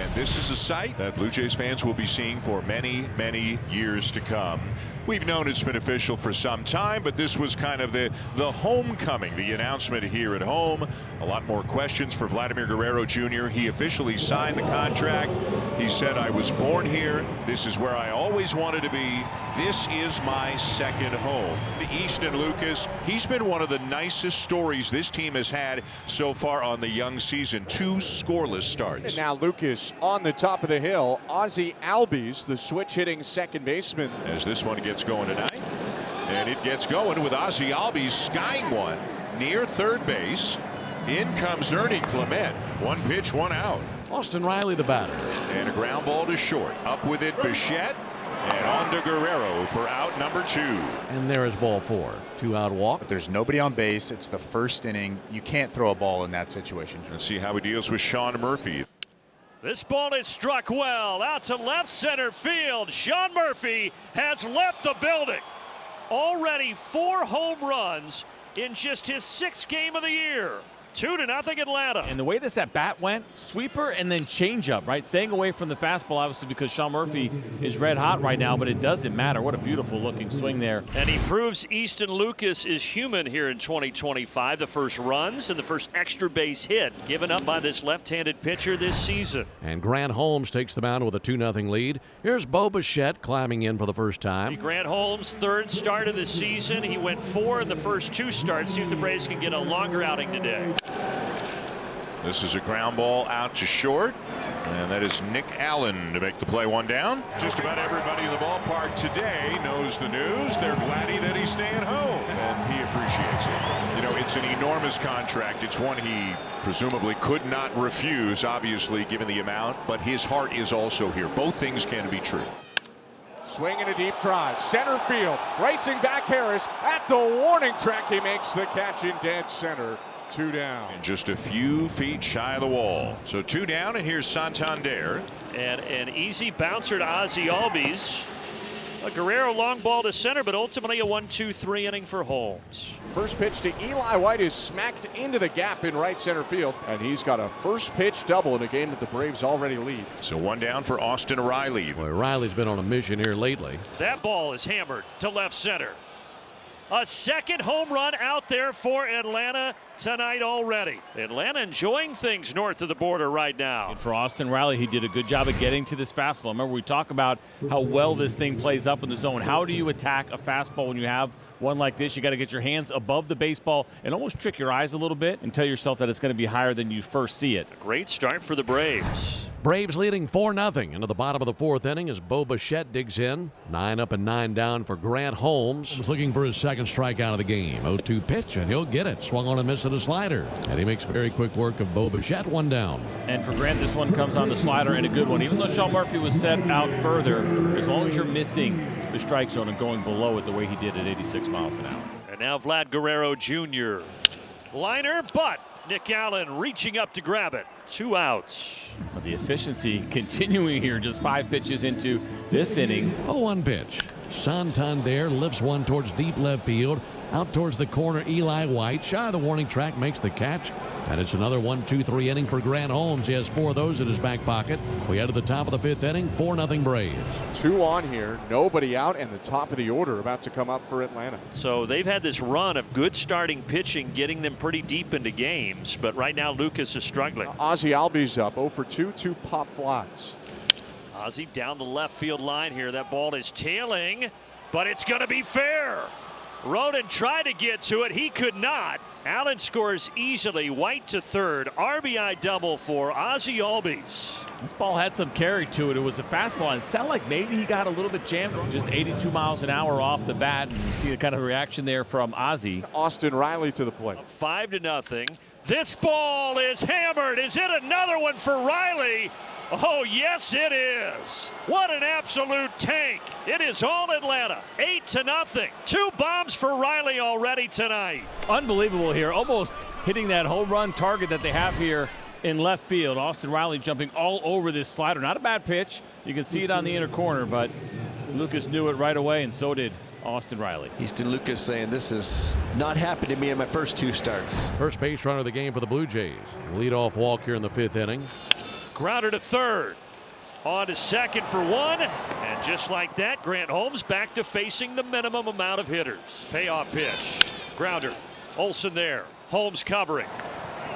And this is a sight that Blue Jays fans will be seeing for many, many years to come. We've known it's been official for some time, but this was kind of the homecoming, the announcement here at home. A lot more questions for Vladimir Guerrero Jr. He officially signed the contract. He said, "I was born here. This is where I always wanted to be. This is my second home." Easton Lucas, he's been one of the nicest stories this team has had so far on the young season. 2 scoreless starts. And now Lucas on the top of the hill. Ozzie Albies, the switch hitting second baseman. As this one gets going tonight, and it gets going with Ozzie Albies skying one near third base. In comes Ernie Clement. 1 pitch, 1 out. Austin Riley, the batter. And a ground ball to short. Up with it, Bichette. And on to Guerrero for out number 2. And there is ball 4. 2-out walk. There's nobody on base. It's the first inning. You can't throw a ball in that situation. Let's see how he deals with Sean Murphy. This ball is struck well out to left center field. Sean Murphy has left the building. Already 4 home runs in just his 6th game of the year. 2-0 Atlanta. And the way this at bat went, sweeper and then changeup, right? Staying away from the fastball, obviously, because Sean Murphy is red hot right now, but it doesn't matter. What a beautiful looking swing there. And he proves Easton Lucas is human here in 2025. The first runs and the first extra base hit given up by this left-handed pitcher this season. And Grant Holmes takes the mound with a 2-0 lead. Here's Bo Bichette climbing in for the first time. Grant Holmes' 3rd start of the season. He went 4 in the first 2 starts. See if the Braves can get a longer outing today. This is a ground ball out to short, and that is Nick Allen to make the play. 1 down. Just about everybody in the ballpark today knows the news. They're glad that he's staying home, and he appreciates it. You know, it's an enormous contract. It's one he presumably could not refuse, obviously, given the amount, but his heart is also here. Both things can be true. Swing and a deep drive. Center field. Racing back Harris at the warning track. He makes the catch in dead center. 2 down. And just a few feet shy of the wall. So 2 down, and here's Santander. And an easy bouncer to Ozzie Albies. A Guerrero long ball to center, but ultimately a 1-2-3 inning for Holmes. First pitch to Eli White is smacked into the gap in right center field, and he's got a first pitch double in a game that the Braves already lead. So 1 down for Austin Riley. Boy, Riley's been on a mission here lately. That ball is hammered to left center. A second home run out there for Atlanta tonight already. Atlanta enjoying things north of the border right now. And for Austin Riley, he did a good job of getting to this fastball. Remember, we talk about how well this thing plays up in the zone. How do you attack a fastball when you have one like this? You got to get your hands above the baseball and almost trick your eyes a little bit and tell yourself that it's going to be higher than you first see it. A great start for the Braves. Braves leading 4-0 into the bottom of the 4th inning as Bo Bichette digs in. 9 up and 9 down for Grant Holmes. He's looking for his 2nd strikeout of the game. 0-2 pitch, and he'll get it. Swung on and missed at a slider. And he makes very quick work of Bo Bichette. 1 down. And for Grant, this one comes on the slider and a good one. Even though Sean Murphy was set out further, as long as you're missing the strike zone and going below it the way he did at 86 miles an hour. And now Vlad Guerrero Jr. Liner, but Nick Allen reaching up to grab it. 2 outs. Well, the efficiency continuing here, just 5 pitches into this inning. 0-1 pitch. Santander lifts one towards deep left field. Out towards the corner, Eli White, shy of the warning track, makes the catch. And it's another 1-2-3 inning for Grant Holmes. He has 4 of those in his back pocket. We head to the top of the 5th inning, 4-0 Braves. 2 on here, nobody out, and the top of the order about to come up for Atlanta. So they've had this run of good starting pitching, getting them pretty deep into games. But right now, Lucas is struggling. Ozzie Albies up 0 for 2, 2 pop flies. Ozzie down the left field line here. That ball is tailing, but it's going to be fair. Roden tried to get to it. He could not. Allen scores easily. White to third. RBI double for Ozzie Albies. This ball had some carry to it. It was a fastball, and it sounded like maybe he got a little bit jammed. Just 82 miles an hour off the bat. And you see the kind of reaction there from Ozzie. Austin Riley to the plate. 5-0. This ball is hammered. Is it another one for Riley? Oh, yes, it is. What an absolute tank. It is all Atlanta. 8-0. 2 bombs for Riley already tonight. Unbelievable here. Almost hitting that home run target that they have here in left field. Austin Riley jumping all over this slider. Not a bad pitch. You can see it on the inner corner, but Lucas knew it right away, and so did Austin Riley. Easton Lucas saying this has not happened to me in my first 2 starts. First base runner of the game for the Blue Jays. Leadoff walk here in the 5th inning. Grounder to third. On to second for one. And just like that, Grant Holmes back to facing the minimum amount of hitters. Payoff pitch. Grounder. Olsen there. Holmes covering.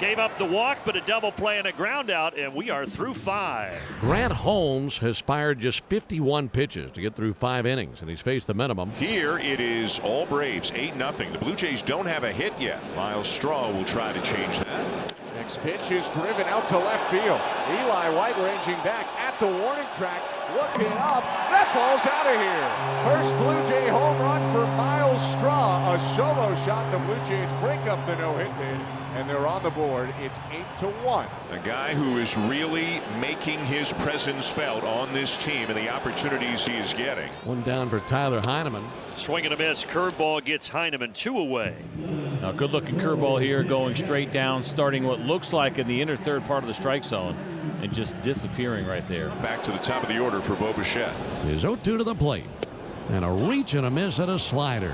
Gave up the walk, but a double play and a ground out, and we are through 5. Grant Holmes has fired just 51 pitches to get through 5 innings, and he's faced the minimum. Here it is all Braves, 8-0. The Blue Jays don't have a hit yet. Miles Straw will try to change that. Next pitch is driven out to left field. Eli White ranging back at the warning track, looking up. That ball's out of here. First Blue Jay home run for Miles Straw. A solo shot. The Blue Jays break up the no-hit bid, and they're on the board. It's 8-1. A guy who is really making his presence felt on this team and the opportunities he is getting. One down for Tyler Heineman. Swing and a miss. Curveball gets Heineman 2 away. Now, good looking curveball here, going straight down, starting what looks like in the inner third part of the strike zone and just disappearing right there. Back to the top of the order for Bo Bichette. His 0-2 to the plate. And a reach and a miss at a slider.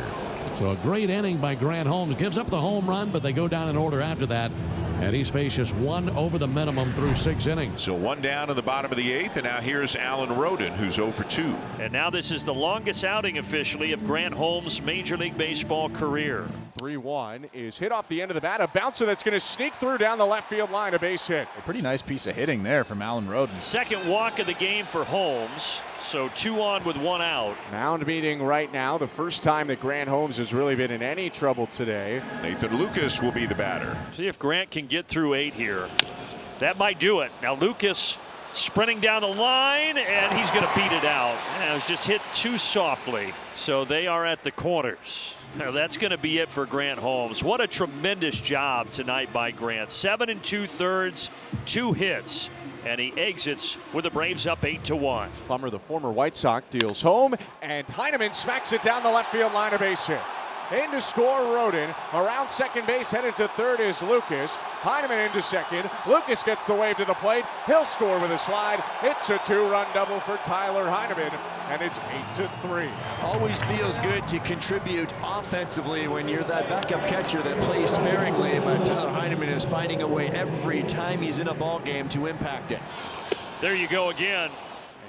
So a great inning by Grant Holmes. Gives up the home run, but they go down in order after that. And he's faced just 1 over the minimum through 6 innings. So 1 down in the bottom of the 8th, and now here's Alan Roden, who's 0 for 2. And now this is the longest outing officially of Grant Holmes' Major League Baseball career. 3-1 is hit off the end of the bat. A bouncer that's going to sneak through down the left field line. A base hit. A pretty nice piece of hitting there from Alan Roden. Second walk of the game for Holmes. So 2 on with 1 out. Mound meeting right now. The first time that Grant Holmes has really been in any trouble today. Nathan Lucas will be the batter. See if Grant can get through 8 here. That might do it. Now Lucas sprinting down the line, and he's going to beat it out. It was just hit too softly. So they are at the corners. Now that's going to be it for Grant Holmes. What a tremendous job tonight by Grant. 7 2/3, 2 hits. And he exits with the Braves up 8-1. Plummer, the former White Sox, deals home, and Heineman smacks it down the left field line. A base hit. In to score Roden. Around second base, headed to third is Lucas. Heineman into second. Lucas gets the wave to the plate. He'll score with a slide. It's a 2-run double for Tyler Heineman, and it's 8-3. Always feels good to contribute offensively when you're that backup catcher that plays sparingly, but Tyler Heineman is finding a way every time he's in a ball game to impact it. There you go again.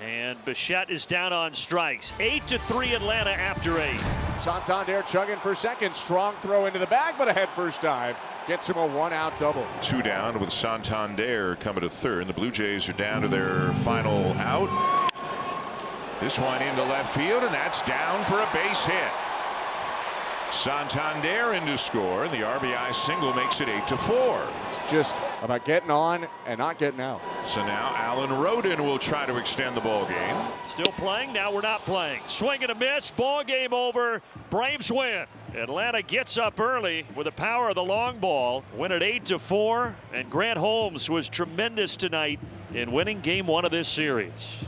And Bichette is down on strikes. 8-3 Atlanta after 8. Santander chugging for second. Strong throw into the bag, but a head first dive gets him a 1-out double. 2 down with Santander coming to third. The Blue Jays are down to their final out. This one into left field, and that's down for a base hit. Santander in to score, and the RBI single makes it 8-4. It's just about getting on and not getting out. So now Alan Roden will try to extend the ball game. Still playing. Now we're not playing. Swing and a miss. Ball game over. Braves win. Atlanta gets up early with the power of the long ball. Win at 8-4. And Grant Holmes was tremendous tonight in winning game 1 of this series.